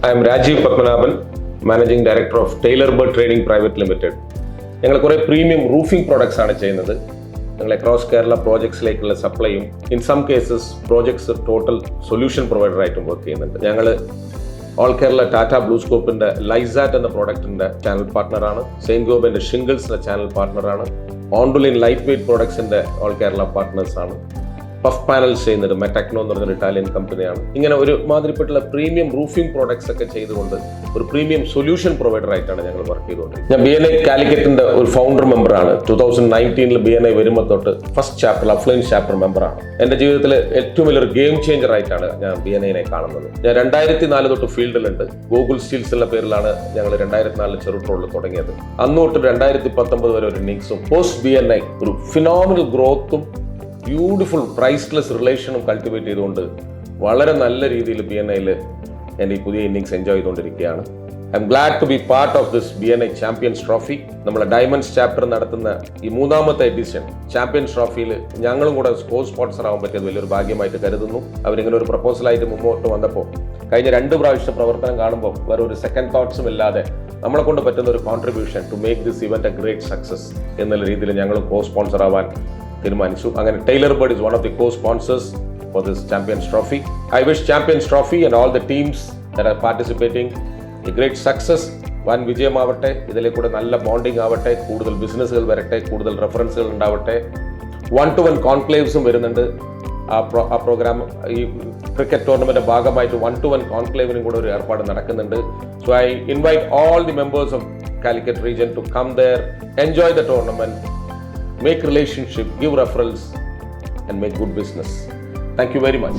I am Rajeev Padmanaban, Managing Director of Tailor Trading Private Limited. ഞങ്ങൾ കുറേ premium roofing products ആണ് ചെയ്യുന്നത്. ഞങ്ങൾ അക്രോസ് കേരള പ്രോജക്ട്സിലേക്കുള്ള സപ്ലൈയും in some cases projects total solution provider ആയിട്ടും വർക്ക് ചെയ്യുന്നുണ്ട്. ഞങ്ങൾ ഓൾ കേരള ടാറ്റ ബ്ലൂസ്കോപ്പിന്റെ ലൈസാറ്റ് എന്ന പ്രോഡക്റ്റിന്റെ ചാനൽ പാർട്ണറാണ്. സെയിന്റ് ഗോബിന്റെ ഷിംഗിൾസിന്റെ ചാനൽ പാർട്ണറാണ്. ഓണ്ടുലിൻ ലൈറ്റ് വെയ്റ്റ് പ്രോഡക്ട്സിന്റെ ഓൾ കേരള പാർട്ട്നേഴ്സ് ആണ്. പഫ് പാനൽസ് ചെയ്യുന്നത് മെറ്റാക്നോ എന്ന് പറഞ്ഞൊരു ഇറ്റാലിയൻ കമ്പനിയാണ്. ഇങ്ങനെ ഒരു മാതിരിപ്പെട്ടുള്ള പ്രീമിയം റൂഫിംഗ് പ്രോഡക്ട്സ് ഒക്കെ ചെയ്തുകൊണ്ട് ഒരു പ്രീമിയം സൊല്യൂഷൻ പ്രൊവൈഡർ ആയിട്ടാണ് ഞങ്ങൾ വർക്ക് ചെയ്തുകൊണ്ടിരിക്കുന്നത്. ഞാൻ BNI കാലിക്കറ്റിന്റെ ഒരു ഫൗണ്ടർ മെമ്പറാണ്. 2019 BNI വരുമ്പോൾ തൊട്ട് ഫസ്റ്റ് ചാപ്റ്റർ അഫ്ലൈൻ ചാപ്റ്റർ മെമ്പറാണ്. എന്റെ ജീവിതത്തിൽ ഏറ്റവും വലിയൊരു ഗെയിം ചേഞ്ചർ ആയിട്ടാണ് ഞാൻ BNIനെ കാണുന്നത്. ഞാൻ 2004 തൊട്ട് ഫീൽഡിലുണ്ട്. ഗൂഗിൾ സ്റ്റീൽസ് എന്ന പേരിലാണ് ഞങ്ങൾ 2004 ചെറുട്രോളിൽ തുടങ്ങിയത്. അന്നോട്ട് 2019 വരെ ഒരു ഇന്നിങ്സും പോസ്റ്റ് BNI ഒരു ഫിനോമിനൽ ഗ്രോത്തും ബ്യൂട്ടിഫുൾ പ്രൈസ്ലെസ് റിലേഷനും കൾട്ടിവേറ്റ് ചെയ്തുകൊണ്ട് വളരെ നല്ല രീതിയിൽ BNIയിൽ എൻ്റെ ഈ പുതിയ ഇന്നിങ്സ് എൻജോയ് ചെയ്തുകൊണ്ടിരിക്കുകയാണ്. I am glad to be part of this BNI champions trophy. നമ്മളെ ഡയമണ്ട്സ് ചാപ്റ്റർ നടത്തുന്ന ഈ 3ാമത്തെ എഡിഷൻ ചാമ്പ്യൻസ് ട്രോഫിയിൽ ഞങ്ങളും കൂടെ കോ സ്പോൺസർ ആവാൻ പറ്റിയത് വലിയൊരു ഭാഗ്യമായിട്ട് കരുതുന്നു. അവരിങ്ങനെ ഒരു പ്രപ്പോസലായിട്ട് മുമ്പോട്ട് വന്നപ്പോൾ കഴിഞ്ഞ 2 പ്രാവശ്യത്തെ പ്രവർത്തനം കാണുമ്പോൾ വേറെ ഒരു സെക്കൻഡ് തോട്ട്സും ഇല്ലാതെ നമ്മളെ കൊണ്ട് പറ്റുന്ന ഒരു contribution to make this event a great success എന്നുള്ള രീതിയിൽ ഞങ്ങൾ കോ സ്പോൺസർ ആവാൻ തീരുമാനിച്ചു. അങ്ങനെ Tailor Bird is one of the co-sponsors for this Champions Trophy. I wish Champions Trophy and all the teams that are participating a great success. വൻ വിജയമാവട്ടെ, ഇതിലേക്കൂടെ നല്ല bonding ആവട്ടെ, കൂടുതൽ ബിസിനസ്സുകൾ വരട്ടെ, കൂടുതൽ റെഫറൻസുകൾ ഉണ്ടാവട്ടെ. 1-to-1 കോൺക്ലേവ്സും വരുന്നുണ്ട്. ആ പ്രോഗ്രാം ഈ ക്രിക്കറ്റ് ടൂർണമെന്റ് ഭാഗമായിട്ട് 1-to-1 കോൺക്ലേവിനും കൂടെ ഒരു ഏർപ്പാട് നടക്കുന്നുണ്ട്. So I invite all the members of Calicut region to come there, enjoy the tournament, make relationship, give referrals and make good business. Thank you very much.